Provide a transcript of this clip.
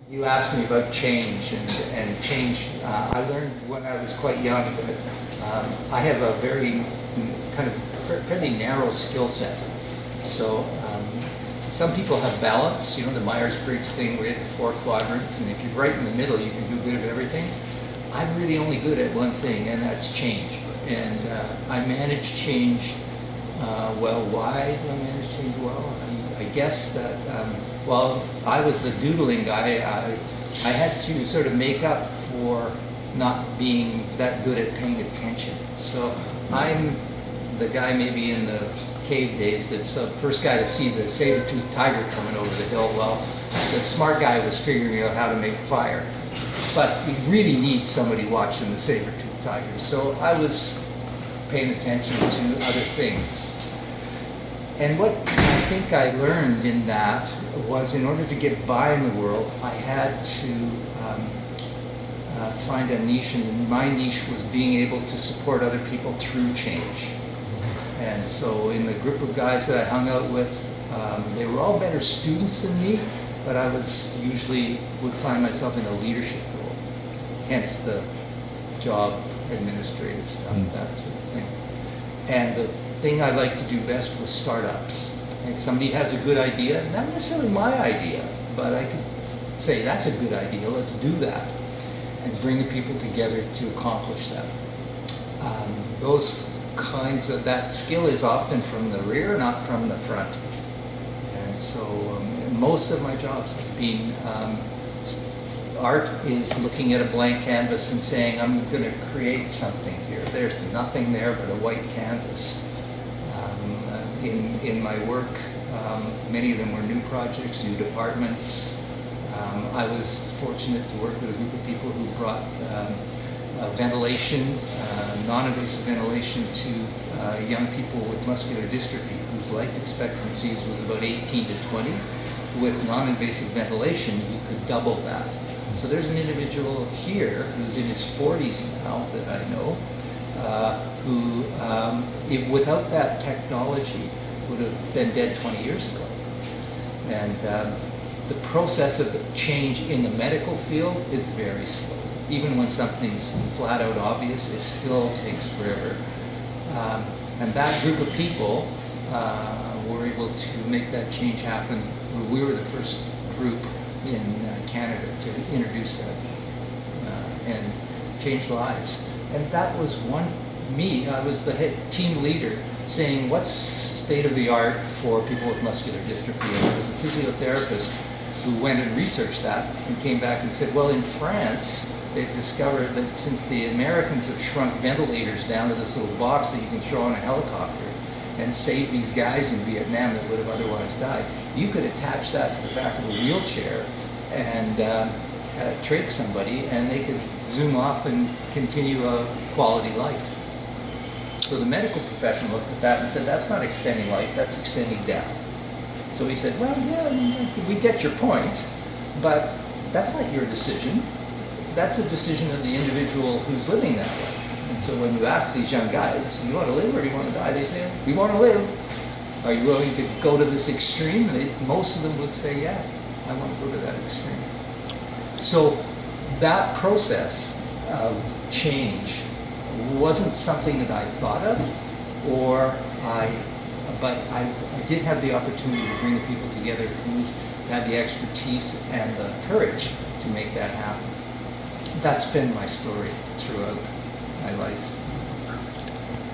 You asked me about change and change. I learned when I was quite young that I have a very kind of fairly narrow skill set. So some people have balance, you know, the Myers-Briggs thing where you have the four quadrants, and if you're right in the middle, you can do good at everything. I'm really only good at one thing, and that's change. And I manage change well. Why do I manage change well? I guess that while I was the doodling guy, I had to sort of make up for not being that good at paying attention. So I'm the guy maybe in the cave days that's the first guy to see the saber-toothed tiger coming over the hill. Well, the smart guy was figuring out how to make fire. But you really need somebody watching the saber-toothed tiger. So I was paying attention to other things. And what I think I learned in that was in order to get by in the world, I had to find a niche, and my niche was being able to support other people through change. And so in the group of guys that I hung out with, they were all better students than me, but I was usually would find myself in a leadership role, hence the job administrative stuff, that sort of thing. And the thing I like to do best was startups. And somebody has a good idea, not necessarily my idea, but I could say that's a good idea, let's do that, and bring the people together to accomplish that. Those kinds of, that skill is often from the rear, not from the front. And so most of my jobs have been, art is looking at a blank canvas and saying, I'm going to create something here. There's nothing there but a white canvas. In my work, many of them were new projects, new departments. I was fortunate to work with a group of people who brought ventilation, non-invasive ventilation to young people with muscular dystrophy whose life expectancies was about 18 to 20. With non-invasive ventilation, you could double that. So there's an individual here who's in his 40s now that I know, who, without that technology, would have been dead 20 years ago. And the process of change in the medical field is very slow. Even when something's flat out obvious, it still takes forever. And that group of people were able to make that change happen. We were the first group in Canada to introduce that and change lives. And that was me, I was the head team leader saying what's state of the art for people with muscular dystrophy. And there was a physiotherapist who went and researched that and came back and said, well, in France, they've discovered that since the Americans have shrunk ventilators down to this little box that you can throw on a helicopter and save these guys in Vietnam that would have otherwise died, you could attach that to the back of a wheelchair and trach somebody, and they could zoom off and continue a quality life. So the medical profession looked at that and said, that's not extending life, that's extending death. So he said, well, yeah, we get your point, but that's not your decision. That's the decision of the individual who's living that life. And so when you ask these young guys, you want to live or do you want to die? They say, we want to live. Are you willing to go to this extreme? Most of them would say, yeah, I want to go to that extreme. So that process of change wasn't something that I thought of, but I did have the opportunity to bring the people together who had the expertise and the courage to make that happen. That's been my story throughout my life.